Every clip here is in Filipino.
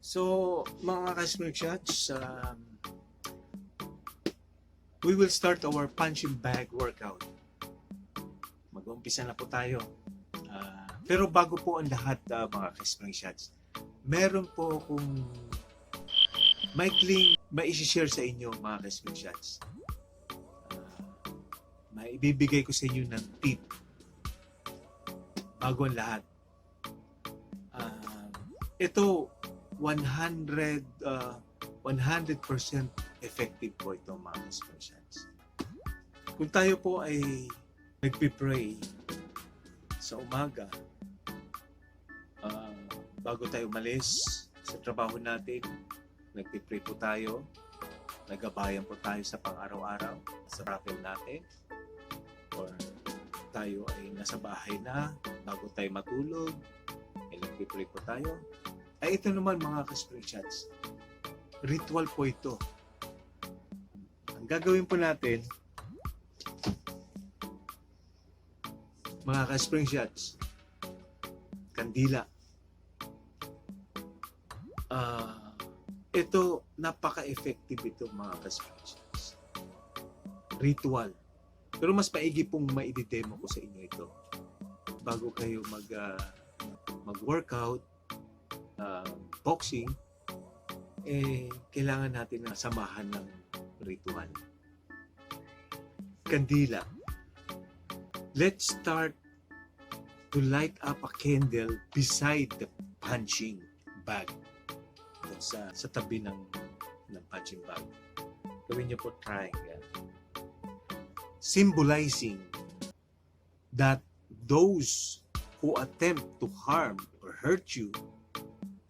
So, mga ka-spring shots, we will start our punching bag workout. Mag-umpisa na po tayo. Pero bago po ang lahat, mga ka-spring shots, meron po akong maikling mai-share sa inyo, mga ka-spring shots. Maibibigay ko sa inyo ng tip bago ang lahat. Ito 100% effective po ito, mga ka-spring shots. Kung tayo po ay nagpipray sa umaga, bago tayo umalis sa trabaho natin, nagpipray po tayo, nagabayan po tayo sa pang-araw-araw, sa raffle natin, or tayo ay nasa bahay na, bago tayo matulog, ay nagpipray po tayo. Ay ito naman, mga ka-spring shots, ritual po ito. Ang gagawin po natin, mga ka-spring shots, kandila. Ito, napaka-effective ito, mga ka-spring shots. Ritual. Pero mas maigi pong maididemo ko sa inyo ito. Bago kayo mag-workout, boxing, kailangan natin na samahan ng ritual. Kandila. Let's start to light up a candle beside the punching bag. Sa tabi ng punching bag. Gawin niyo po triangle. Symbolizing that those who attempt to harm or hurt you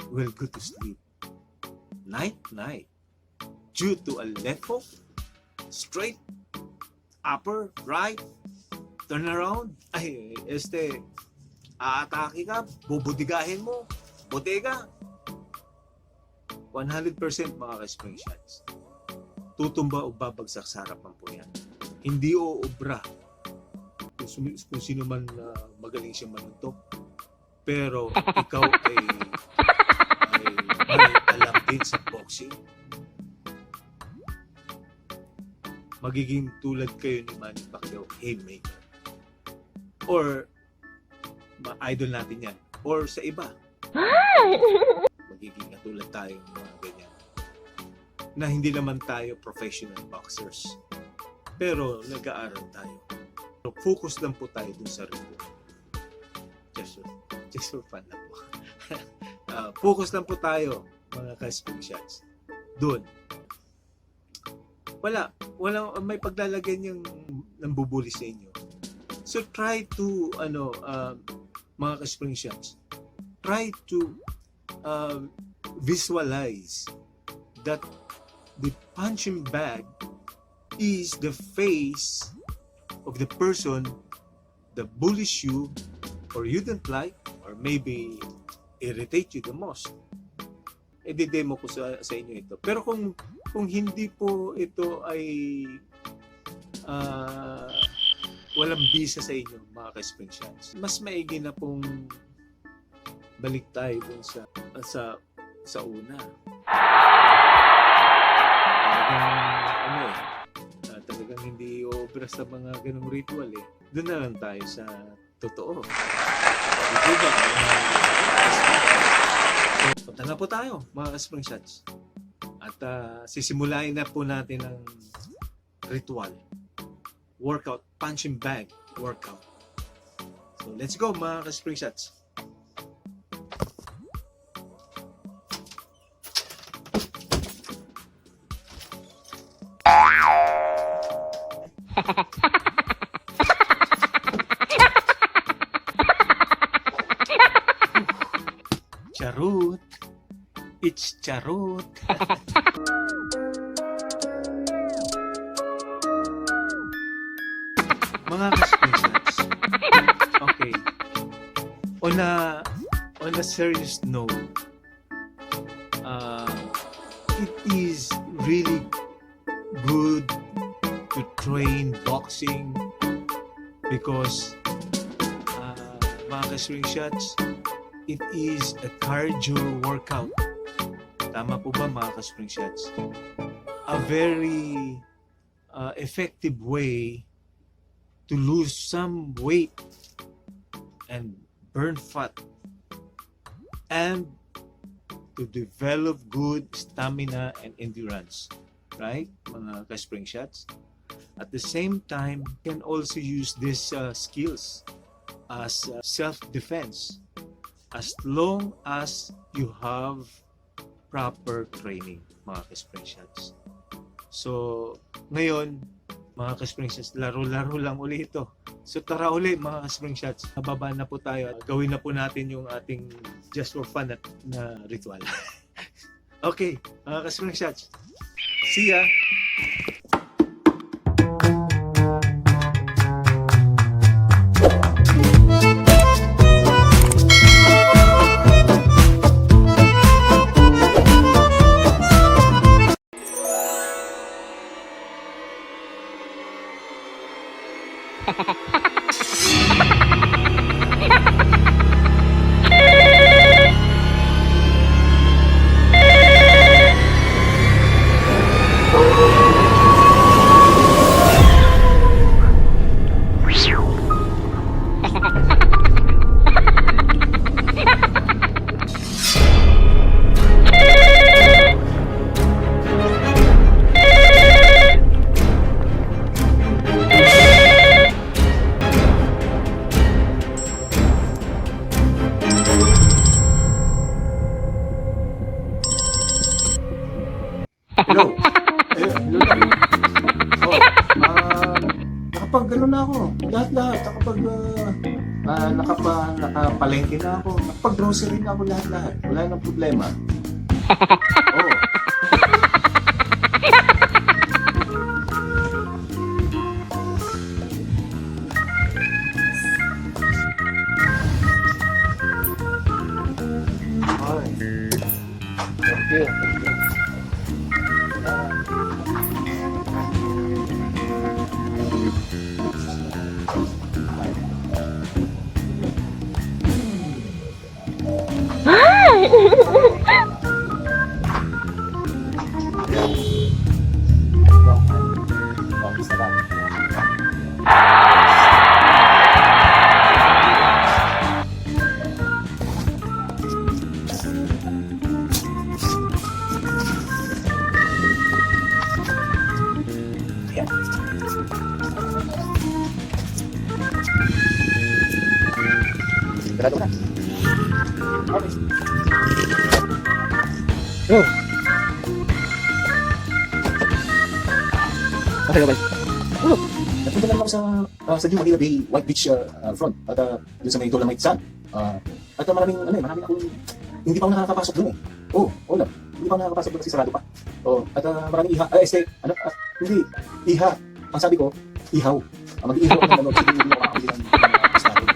will go to sleep. Night, due to a left hook, straight, upper, right, turn around, aatake ka, bubudigahin mo, bodega. 100% mga ka-spring shots. Tutumba o babagsak sa harapan po yan. Hindi uubra. Kung sino man magaling siya manuntok. Pero ikaw ay may alam din sa boxing. Magiging tulad kayo ni Manny Pacquiao, haymaker. Or ma-idol natin yan. Or sa iba. Magiging katulad tayong mga ganyan. Na hindi naman tayo professional boxers. Pero nag-aaral tayo. So, focus lang po tayo dun sa ritual. Just for fun lang po. Focus lang po tayo, mga ka-spring shots. Doon. Wala may paglalagyan yung nambubuli sa inyo. So try to mga ka-spring shots, try to visualize that the punching bag is the face of the person that bullies you or you don't like or maybe irritate you the most. I-demo ko sa inyo ito. Pero kung hindi po ito ay walang bisa sa inyo, mga ka-spring shots, mas maigi na pong balik tayo dun sa una. Talagang hindi obra sa mga ganung ritual eh. Doon na lang tayo sa totoo. Ito ba? Punta na po tayo, mga ka-spring shots. At sisimulain na po natin ang ritual. Workout, punching bag workout. So let's go, mga ka-spring shots. Charot. It's charot. Mga ka-spring shots. Okay. On a serious note, it is really good to train boxing because mga ka-spring shots, it is a cardio workout. Tama po ba mga ka-spring shots? A very effective way to lose some weight and burn fat and to develop good stamina and endurance, right, mga ka-spring shots? At the same time, you can also use these skills as self-defense as long as you have proper training, mga ka-spring shots. So, ngayon, mga ka-spring shots, laro-laro lang uli ito. So, tara uli mga ka-spring shots. Nababa na po tayo at gawin na po natin yung ating just for fun na ritual. Okay, mga ka-spring shots. See ya! Hello. Hello. Nakapag-ano na ako. Lahat-lahat. Nakapalengke na ako. Nakapag-grocery na ako lahat-lahat. Wala nang problema. Oo. Thank you. Berado na. Okay. Yo. Okay, bye. Napunta lang ako sa New Manila Bay White Beach front at dun sa may Dolomite Sand. At maraming akong hindi pa ako nakakapasok dun eh. Oo lang. Hindi pa ako nakakapasok dun kasi sarado pa. At maraming iha. Hindi. Iha. Ang sabi ko, ihaw. Mag-ihaw ako ng ano. Hindi ako makakabili ng estado.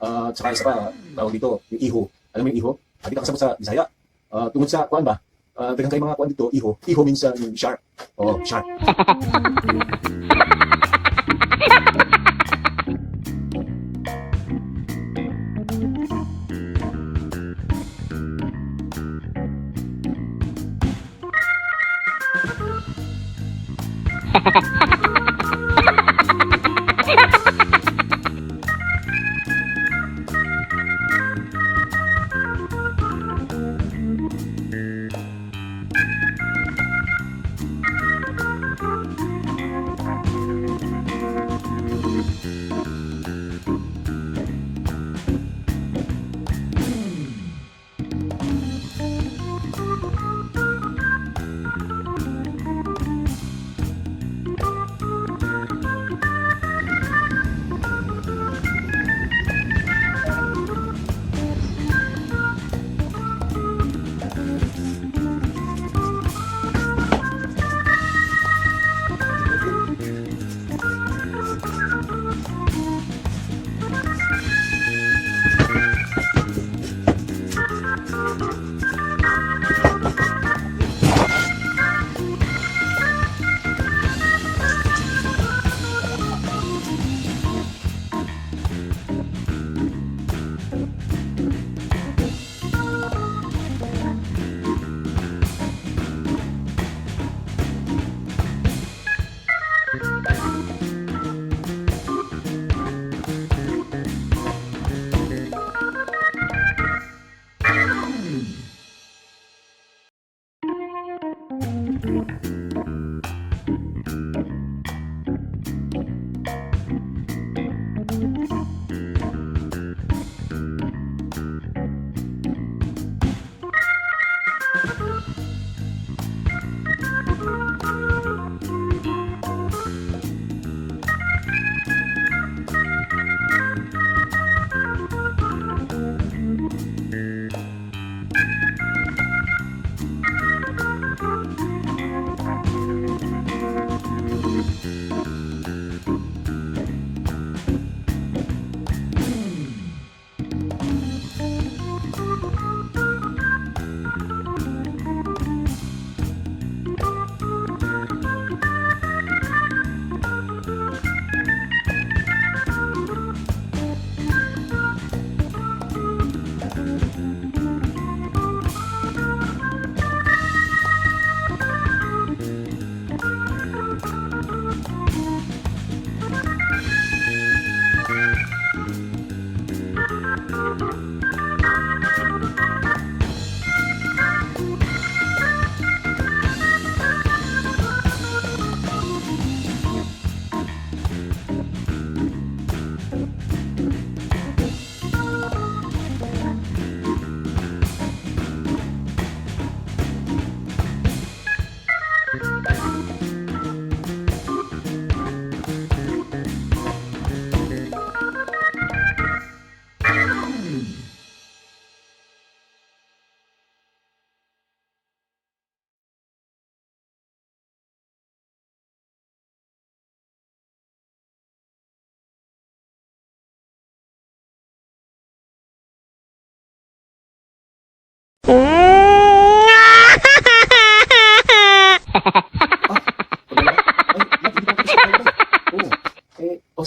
At saka isa pa, tawag dito, yung iho. Alam mo yung iho? Hindi ka kasabot sa Bisaya. Tungkol sa kuan ba? Dagang kayo mga kuan dito, iho. Iho means yung shark. Shark.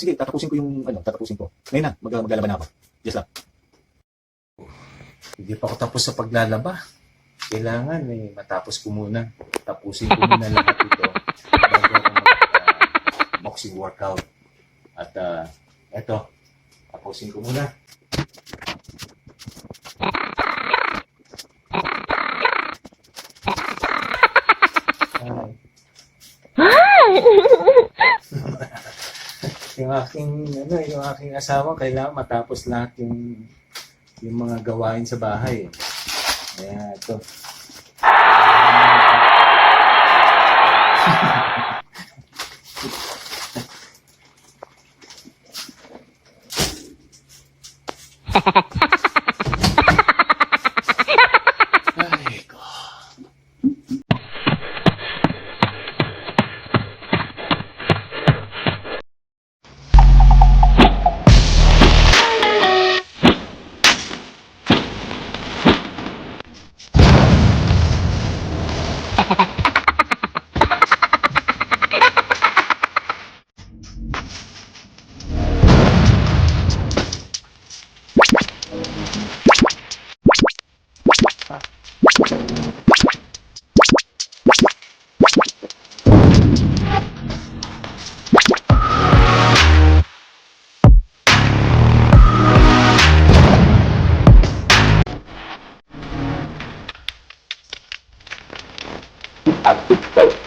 Sige, tatapusin ko yung tatapusin ko. Ngayon na, maglalaban na ako. Yes lang. Hindi pa ako tapos sa paglalaba. Kailangan matapos ko muna. Tapusin ko muna lahat ito bago ako mag-boxing workout. At eto, tapusin ko muna. Yung aking asawa kailangan matapos lahat yung mga gawain sa bahay. Kaya ito. Ay, ko.